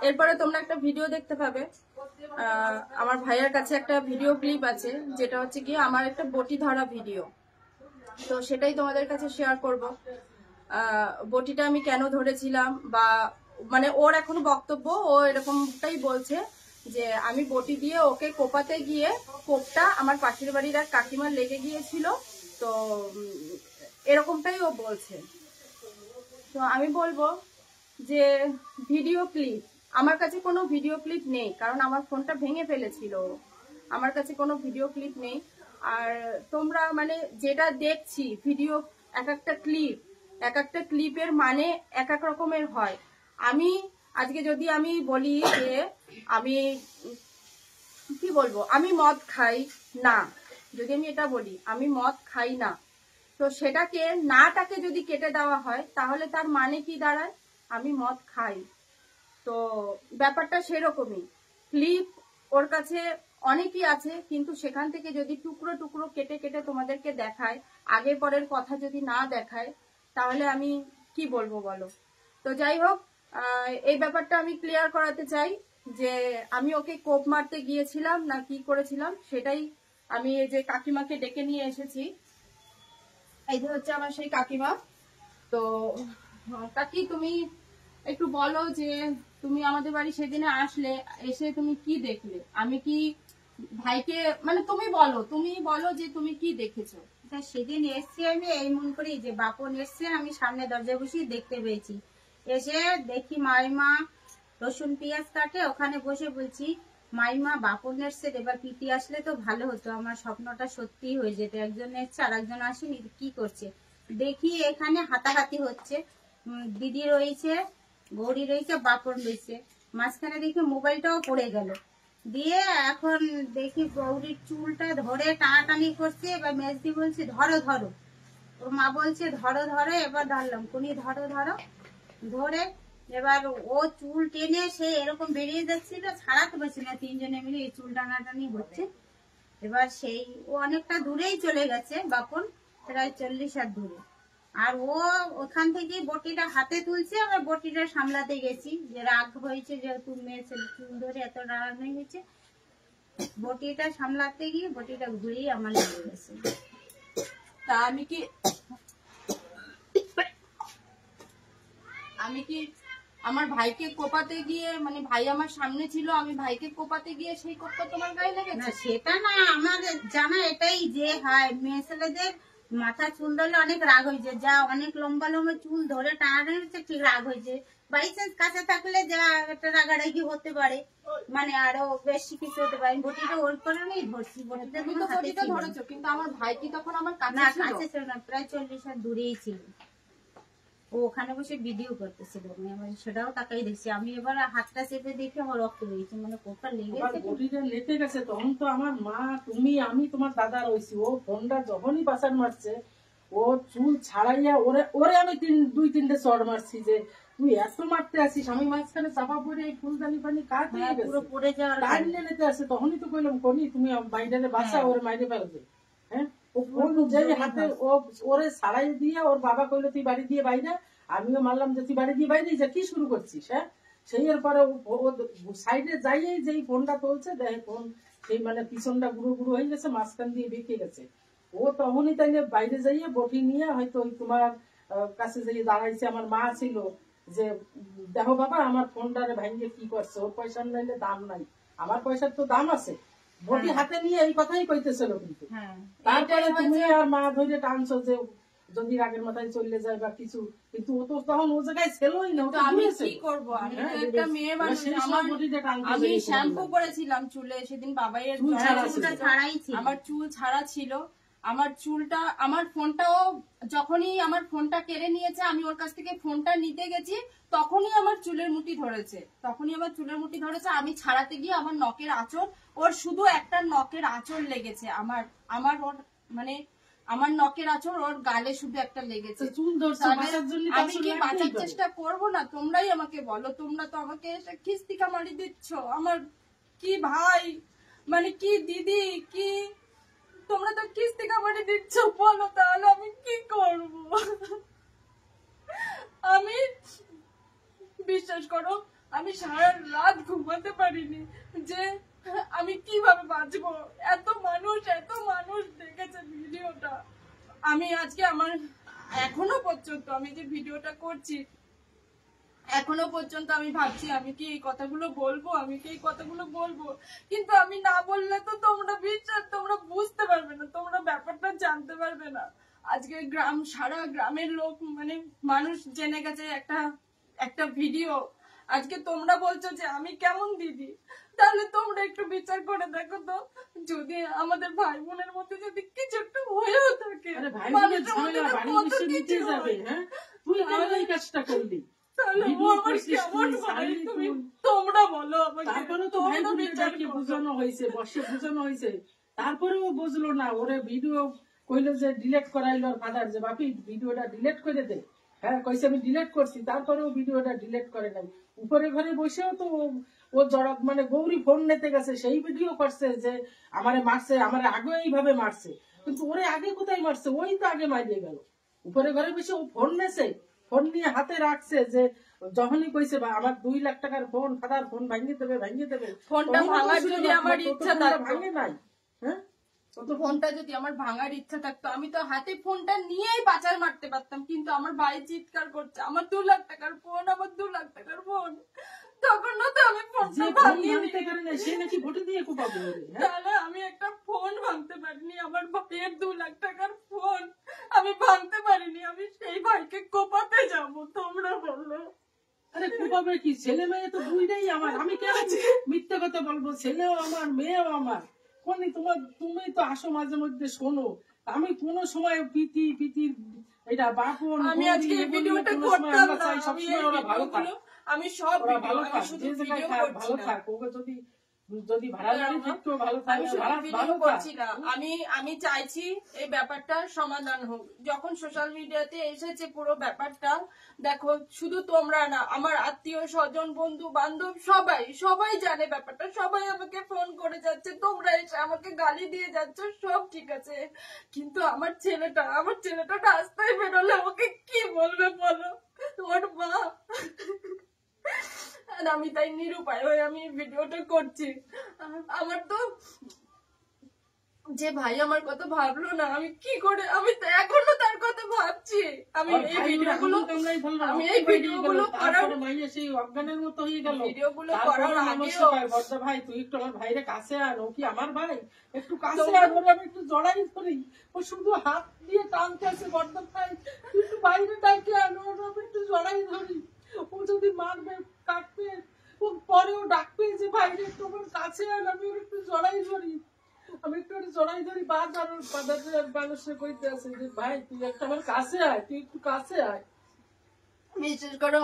এরপরে তোমরা একটা ভিডিও দেখতে পাবে। আমার ভাইয়ের কাছে একটা ভিডিও ক্লিপ আছে, যেটা হচ্ছে কি আমার একটা বটি ধরা ভিডিও। তো সেটাই তোমাদের কাছে শেয়ার করব। বটিটা আমি কেন ধরেছিলাম, বা মানে ওর এখনো বক্তব্য, ও এরকমটাই বলছে যে আমি বটি দিয়ে ওকে কোপাতে গিয়ে কোপটা আমার পাশের বাড়ির এক কাকিমার লেগে গিয়েছিল। তো এরকমটাই ও বলছে। তো আমি বলবো যে ভিডিও ক্লিপ, আমার কাছে কোনো ভিডিও ক্লিপ নেই, কারণ আমার ফোনটা ভেঙে ফেলেছিল। আমার কাছে কোনো ভিডিও ক্লিপ নেই। আর তোমরা মানে যেটা দেখছি ভিডিও, এক একটা ক্লিপের মানে এক এক রকমের হয়। আমি আজকে যদি আমি বলি যে আমি কি বলবো, আমি মদ খাই না, যদি আমি এটা বলি আমি মদ খাই না, তো সেটাকে নাটাকে যদি কেটে দেওয়া হয় তাহলে তার মানে কি দাঁড়ায়, আমি মদ খাই। তো ব্যাপারটা সেরকমই। ক্লিপ ওর কাছে অনেকই আছে, কিন্তু সেখান থেকে যদি টুকরো টুকরো কেটে কেটে তোমাদেরকে দেখায়, আগে পরের কথা যদি না দেখায়, তাহলে আমি কি বলবো বলো। তো যাই হোক, এই ব্যাপারটা আমি ক্লিয়ার করাতে চাই যে আমি ওকে কোপ মারতে গিয়েছিলাম না কি করেছিলাম, সেটাই আমি এই যে কাকিমাকে ডেকে নিয়ে এসেছি। এই যে হচ্ছে আমার সেই কাকিমা। তো কাকি, তুমি একটু বলো যে তুমি আমাদের বাড়ি সেদিনে আসলে, এসে তুমি কি দেখলে? আমি কি ভাইকে, মানে তুমি বলো যে তুমি কি দেখেছো। সেদিন এসছি আমি এই মন করি যে বাপন এসছে, আমি সামনে দরজা বসে দেখতে পেয়েছি। এসে দেখি মাইমা রসুন পেঁয়াজ কাটে, ওখানে বসে বলছি মাইমা বাপন এসছে, এবার পিটি আসলে তো ভালো হতো, আমার স্বপ্নটা সত্যি হয়ে যেত। একজন এসছে আর একজন আসেনি, কি করছে দেখি এখানে হাতাহাতি হচ্ছে। দিদি রয়েছে, গৌরী রয়েছে, বাপন রয়েছে, মাঝখানে দেখি মোবাইলটাও পড়ে গেল। দিয়ে এখন দেখি গৌরীর চুলটা ধরে টানাটানি করছে। এবার মেজদি বলছে ধরো ধরো, ওর মা বলছে ধরো ধরো, এবার ধরলাম, কোনি ধরো ধরো ধরে এবার ও চুল টেনে সে এরকম বেরিয়ে যাচ্ছিল, ছাড়াতে পারছি না, তিনজনে মিলে এই চুল টানাটানি হচ্ছে। এবার সেই ও অনেকটা দূরেই চলে গেছে, বাপন প্রায় 40 হাত দূরে। আর ও ওখান থেকে বটিটা হাতে তুলছে, আবার বটিটা সামলাতে গেছি, যে রাগ হয়েছে যেহেতু মেয়ে ছেলে চুল ধরে এত রাগ হয়েছে, বটিটা সামলাতে গিয়ে বটিটা ঘুরেই আমার লেগে গেছে। তা আমি কি আমার ভাইকে কোপাতে গিয়ে, মানে ভাই আমার সামনে ছিল, আমি ভাইকে কোপাতে গিয়ে সেই কোপটা তোমার গায়ে লেগেছে? না সেটা না, আমার জানা এটাই যে হয় মেয়ে ছেলেদের মাথা চুল ধরলে অনেক রাগ হয়েছে, যা অনেক লম্বা লম্বা চুল ধরে টানা হচ্ছে, ঠিক রাগ হয়েছে। বাই চান্স কাছে থাকলে যা একটা রাগারাগি হতে পারে, মানে আরো বেশি কিছু হতে পারে। বটিটা ওর কারণেই ধরছি, বটিটা ধরেছো, কিন্তু আমার ভাই কি তখন আমার কাছে ছিল না, প্রায় 40 হাত দূরেই ছিল। ও ওখানে বসে ভিডিও করতেছিল, সেটাও তাকাই দেখছি আমি। এবার হাতটা চেপে দেখি আমার রক্ত বেরিয়েছে, মানে কোপটা লেগে গেছে। তখন তো আমার মা, তুমি, আমি, তোমার দাদা রয়েছি। ও ফোনটা যখনই পাশার মারছে, ও চুল ছাড়াইয়া ওরে আমি 2-3টে চড় মারছি যে তুই এত মারতে আসিস। আমি মাঝখানে চাপা পড়ে এই ফুলদানি পানি কাট হয়ে গেছে, পড়ে যাওয়ার টাইনে নিতে আসে। তখনই তো কইলাম কোনি তুমি বাইরে বাসা, ওরে মাইরে ফেলবে। হ্যাঁ, ও ফোন যেই হাতে ওরে ছাড়াই দিয়ে ওর বাবা কইলো তুই বাড়ি দিয়ে বাইরে, আমিও মারলাম যে তুই বাড়ি দিয়ে বাইরে যা, কি শুরু করছিস? হ্যাঁ, সেই এর পরে সাইডে যাইয়েই যেই ফোনটা তুলছে, দেখে ফোন সেই মানে পিছনটা গুঁড়ো গুঁড়ো হয়ে গেছে, মাঝখান দিয়ে বেঁকে গেছে। ও তখনই তাইলে বাইরে যাইয়ে বটি নিয়ে হয়তো ওই তোমার কাছে যাইয়ে দাঁড়াইছে। আমার মা ছিল যে দেখো বাবা আমার ফোনটারে ভাঙিয়ে কি করছে, ওর পয়সা নাইলে দাম নাই, আমার পয়সার তো দাম আছে। বটি হাতে নিয়ে এই কথাই কইতেছিল। কিন্তু তারপরে তুমি আর মা ধরে টানছো যে যদি রাগের মাথায় চলে যায় বা কিছু, কিন্তু ও তো তখন ও জায়গায় ছেলই না। আমি কি করবো, আমি তো একটা মেয়ে মানুষ। আমি শ্যাম্পু করেছিলাম চুলে সেদিন, বাবাইয়ের আমার চুল ছাড়া ছিল। আমার চুলটা, আমার ফোনটাও যখনই আমার ফোনটা কেড়ে নিয়েছে, আমি ওর কাছ থেকে ফোনটা নিতে গেছি, তখনই আমার চুলের মুঠি ধরেছে। আমি ছাড়াতে গিয়ে আমার নখের আঁচড়, ওর শুধু একটা নখের আঁচড় লেগেছে। ওর মানে আমার নখের আঁচড় ওর গালে শুধু একটা লেগেছে। আমি কি বাঁচার চেষ্টা করবো না? তোমরাই আমাকে বলো, তোমরা তো আমাকে খিস্তি কামারি দিচ্ছ। আমার কি ভাই, মানে কি দিদি, কি তোমরা তো কিস্তি কামারি দিচ্ছ, বলো তাহলে আমি কি করব? আমি বিশ্বাস করো, আমি সারা বাঁচবো? এত মানুষ দেখেছে ভিডিওটা। আমি আজকে আমার এখনো পর্যন্ত আমি যে ভিডিওটা করছি, এখনো পর্যন্ত আমি ভাবছি আমি কি এই কথাগুলো বলবো, কিন্তু আমি না বললে তো তোমরা বুঝতে পারবে না, তোমরা ব্যাপারটা জানতে পারবে না। আজকে সারা গ্রামের লোক মানে মানুষ জেনে গেছে একটা ভিডিও। আজকে তোমরা বলছো যে আমি কেমন দিদি, তাহলে তোমরা একটু বিচার করে দেখো তো, যদি আমাদের ভাই বোনের মধ্যে যদি কিছু একটু হয়েও থাকে, আরে ভাই বোনের ঝামেলা বাড়ি কত এসে মিটে কিছু যাবে। হয়। হ্যাঁ, তুই কেন এই কাজটা করলি? তাহলে ও ভিডিও আমার করছিস কেমন তুই, ভাই? শাড়ি তোমরা বলো আমাকে, তারপরে তো ভাই তোমরা বিচার বোনেরকে করো। বোঝানো হয়েছে, বসে বোঝানো হয়েছে, তারপরেও বুঝলো না। ওরে ভিডিও কইলো যে ডিলেট করাইলো ফাদার, যে বাপি ভিডিওটা ডিলেট করে দে। হ্যাঁ কইছে আমি ডিলেট করছি, তারপরেও ভিডিওটা ডিলেট করে নাই। উপরে ঘরে বসেও তো ও জড়ক মানে গৌরী ফোন নিতে গেছে, সেই ভিডিও করছে যে আমারে মারছে, আমারে আগে এইভাবে মারছে। কিন্তু ওরে আগে কোথায় মারছে? ওই তো আগে মারিয়ে গেল। উপরে ঘরে বসে ও ফোন নেছে, ফোন নিয়ে হাতে রাখছে, যে যখনই কইছে বা আমার 2 লাখ টাকার ফোন, ফাদার ফোন ভাঙিয়ে দেবে। ফোনটা ভাঙার যদি আমার ইচ্ছা থাকতো, ভাঙে নাই। হ্যাঁ, ফোনটা যদি আমার ভাঙার ইচ্ছা থাকতো, আমি তো হাতে ফোনটা নিয়েই বাঁচার মারতে পারতাম। কিন্তু আমার ভাই চিৎকার করছে আমার 2 লাখ টাকার ফোন, আমার 2 লাখ টাকার ফোন। তখন তো আমি যে ফোনটা ফোন ভাঙিয়ে ভাঙতে পারে না সে নাকি ভোটে দিয়ে কোপাবো। তাহলে আমি একটা ফোন ভাঙতে পারিনি, আমার ভাইয়ের 2 লাখ টাকার ফোন আমি ভাঙতে পারিনি, আমি সেই ভাইকে কোপাতে যাবো? তোমরা বললো। আরে কোপাবে কি? ছেলে মেয়ে তো দুইটাই আমার, আমি কেন মিথ্যে কথা বলবো? ছেলেও আমার, মেয়েও আমার। তুমি তো আসো মাঝে মধ্যে শোনো, আমি কোনো সময় পিতি এটা বাপন আমি আজকে এই ভিডিওটা করতাম না, আমি এই ভিডিওগুলো আমি সব ভিডিও আমি শুধু ভিডিও করছি ভালো না। থাক। ওকে যদি ভাড়া গাড়ি থাকতো ভালো আমি থাকবে, শুধু ভালো ভিডিও থাক। করছি না, আমি চাইছি এই ব্যাপারটার সমাধান হোক। যখন সোশ্যাল মিডিয়াতে এসেছে পুরো ব্যাপারটা, দেখো শুধু তোমরা না, আমার আত্মীয় স্বজন বন্ধু বান্ধব সবাই জানে ব্যাপারটা, সবাই আমাকে ফোন করে যাচ্ছে, তোমরা এসে আমাকে গালি দিয়ে যাচ্ছ, সব ঠিক আছে। কিন্তু আমার ছেলেটা রাস্তায় বেরোলে আমাকে কি বলবে বলো? তোমার মা। আর আমি তাই নিরুপায় হয়ে আমি ভিডিওটা করছি। আমার তো যে ভাই আমার কথা ভাবলো না, আমি কি করে, আমি তো এখনো তার কথা ভাবছি। আমি এই ভিডিওগুলো করার মাইয়া সেই অজ্ঞানের মতো হয়ে গেল। ভিডিওগুলো তারপরে করার মানুষ আগেও কয়, বর্দা ভাই তুই একটু আমার ভাইরে কাছে আন, ও কি আমার ভাই? একটু কাছে আন, ওরে আমি একটু জড়াই ধরি। ও শুধু হাত দিয়ে টানতে আছে, বর্দা ভাই তুই একটু বাইরে ডাইকে আন, ওরে আমি একটু জড়াই ধরি। ও যদি মারবে কাটবে, ও পরেও ডাকবে যে ভাইরে একটু আমার কাছে আন, আমি ওর একটু জড়াই ধরি। আমি একটু জড়াই ধরি, বারবার ওর ফাদারের মানুষে কইতে আছে যে ভাই তুই একটা আমার কাছে আয়, তুই একটু কাছে আয়। বিশেষ করে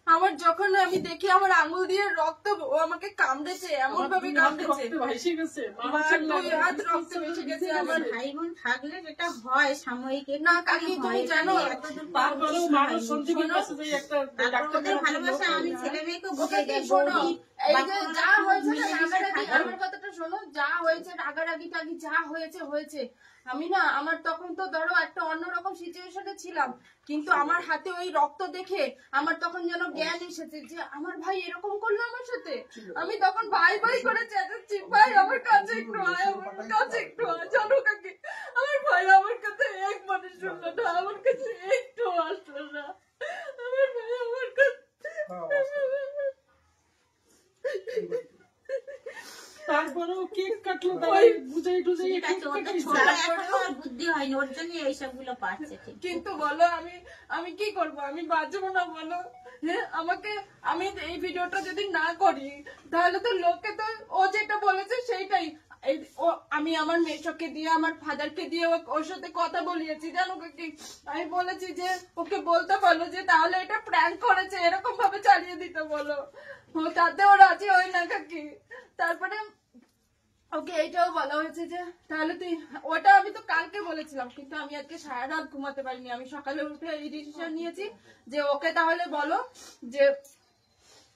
আমার যখন আমি দেখি আমার আঙুল দিয়ে রক্ত, ও আমাকে কামড়েছে, এমন ভাবে কামড়েছে, ভাইসে গেছে, আমার 2 হাত রক্ত ভেসে গেছে। আমার ভাই বোন থাকলে যেটা হয় সাময়িক না কাকি, তুমি জানো তারপরেও মানুষ সঞ্জীবের কাছে যে একটা ডাক্তার ভালোবাসা আমি ছেলে মেয়েকে বুঝে ওকে দেয়। শোনো, এই যে বাবা যা হয়েছে না মিলেমিশে রাগারাগি, থাকো। আমার কথাটা শোনো, যা হয়েছে রাগারাগি টাগি যা হয়েছে, আমি না, আমার তখন তো ধরো একটা অন্যরকম সিচুয়েশনে ছিলাম, কিন্তু আমার হাতে ওই রক্ত দেখে আমার তখন যেন জ্ঞান এসেছে যে আমার ভাই এরকম করলো আমার সাথে। আমি তখন ভাই করে চেঁচাচ্ছি, ভাই আমার কাছে একটু আয়, আমার কাছে একটু আয়। জানো কাকি, আমার ভাই আমার কাছে এক মানে শুনলো না, আমার কাছে একটু আসলো না, আমার ভাই আমার কাছে। তারপরেও কেক কাটলো, তাই বুঝাই টুঝাই ঠিক আছে, ওর তো ছোট এখনো ওর বুদ্ধি হয়নি, ওর জন্য এইসব গুলো পাচ্ছে। ঠিক কিন্তু বলো আমি কি করব? আমি বাঁচবো না বলো? হ্যাঁ, আমি এই ভিডিওটা যদি না করি তাহলে তো লোকে তো ও যেটা বলেছে সেইটাই। আমি আমার মেশোকে দিয়ে, আমার ফাদারকে দিয়ে ওর সাথে কথা বলিয়েছি, জানো কি? আমি বলেছি যে ওকে বলতে বলো যে তাহলে এটা প্র্যাঙ্ক করেছে, এরকম ভাবে চালিয়ে দিতে বলো। তাতেও রাজি হয় না কাকি। তারপরে ওকে এইটাও বলা হয়েছে যে তাহলে তুই, ওটা আমি তো কালকে বলেছিলাম, কিন্তু আমি আজকে সারা রাত ঘুমাতে পারিনি। আমি সকালে উঠে এই ডিসিশন নিয়েছি যে ওকে তাহলে বলো যে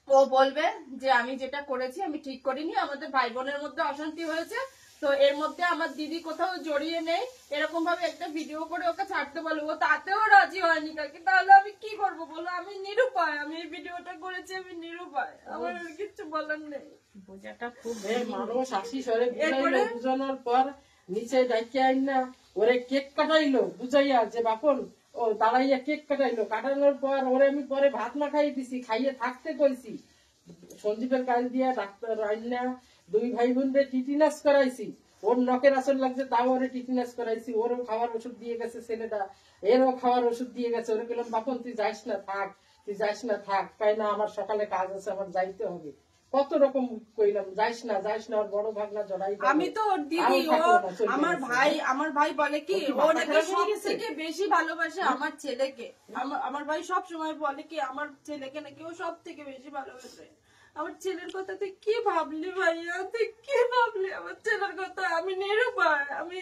ও বলবে যে আমি যেটা করেছি আমি ঠিক করিনি, আমাদের ভাই বোনের মধ্যে অশান্তি হয়েছে, তো এর মধ্যে আমার দিদি কোথাও জড়িয়ে নেই, এরকম ভাবে একটা ভিডিও করে ওকে ছাড়তে বলবো, তাতেও রাজি হয়নি কাকি। তাহলে আমি কি করবো বলো? আমি নিরুপায়, আমি এই ভিডিওটা করেছি, আমি নিরুপায়, আমার আর কিচ্ছু বলার নেই। বোঝাটা খুব মানুষ আসি সরে বুঝাইলো, বুঝানোর পর নিচে ডাইকে আইন না ওরে কেক কাটাইলো বুঝাইয়া যে বাপন ও দাঁড়াইয়া কেক কাটাইলো, কাটানোর পর ওরে আমি পরে ভাত না খাইয়ে দিছি, খাইয়ে থাকতে কইছি। সঞ্জীবের কাজ দিয়া ডাক্তার আইনা 2 ভাই বোনরে টিটিনাস করাইছি, ওর নখের আসর লাগছে তাও ওরে টিটিনাস করাইছি, ওরও খাওয়ার ওষুধ দিয়ে গেছে ছেলেটা, এরও খাওয়ার ওষুধ দিয়ে গেছে। ওরে বললাম বাপন তুই যাইস না থাক, তুই যাইস না থাক, তাই না আমার সকালে কাজ আছে, আমার যাইতে হবে। কত রকম কইলাম যাইস না যাইস না, ওর বড় ভাগনা জড়াই গেল। আমি তো ওর দিদি, ও আমার ভাই বলে কি ও নাকি সব থেকে বেশি ভালোবাসে আমার ছেলেকে। আমার ভাই সব সময় বলে কি আমার ছেলেকে নাকি ও সব থেকে বেশি ভালোবাসে। আমার ছেলের কথা তুই কি ভাবলি ভাইয়া, তুই কি ভাবলি আমার ছেলের কথা? আমি নিরুপায়, আমি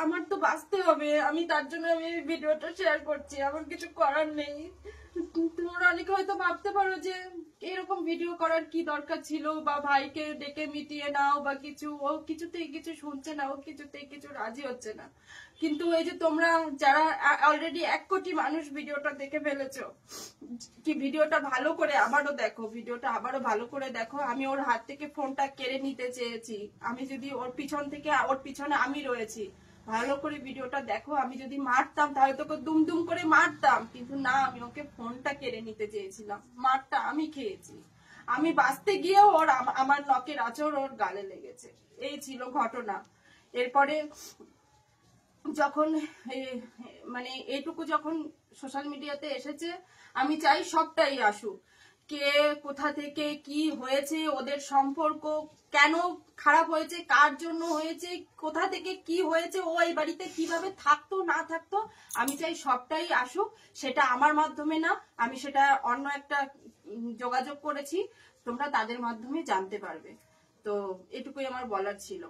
আমার তো বাঁচতে হবে, আমি তার জন্য আমি ভিডিওটা শেয়ার করছি, আমার কিছু করার নেই। তোমরা অনেকে হয়তো ভাবতে পারো যে এরকম ভিডিও করার কি দরকার ছিল, বা ভাইকে ডেকে মিটিয়ে নাও বা কিছু, ও কিছুতেই কিছু শুনছে না, ও কিছুতেই কিছু রাজি হচ্ছে না। কিন্তু এই যে তোমরা যারা অলরেডি 1 কোটি মানুষ ভিডিওটা দেখে ফেলেছো, কি ভিডিওটা ভালো করে আবারও দেখো, ভিডিওটা আবারও ভালো করে দেখো। আমি ওর হাত থেকে ফোনটা কেড়ে নিতে চেয়েছি, আমি যদি ওর পিছনে আমি রয়েছি, ভালো করে ভিডিওটা দেখো। আমি যদি মারতাম তাহলে তোকে দুম করে মারতাম, কিন্তু না, আমি ওকে ফোনটা কেড়ে নিতে চেয়েছিলাম, মারটা আমি খেয়েছি। আমি বাঁচতে গিয়েও ওর আমার নখের আঁচড় ওর গালে লেগেছে, এই ছিল ঘটনা। এরপরে যখন মানে এইটুকু যখন সোশ্যাল মিডিয়াতে এসেছে, আমি চাই সবটাই আসুক, কে কোথা থেকে কি হয়েছে, ওদের সম্পর্ক কেন খারাপ হয়েছে, কার জন্য হয়েছে, কোথা থেকে কি হয়েছে, ও এই বাড়িতে কিভাবে থাকতো না থাকতো, আমি চাই সবটাই আসুক। সেটা আমার মাধ্যমে না, আমি সেটা অন্য একটা যোগাযোগ করেছি, তোমরা তাদের মাধ্যমে জানতে পারবে। তো এটুকুই আমার বলার ছিল।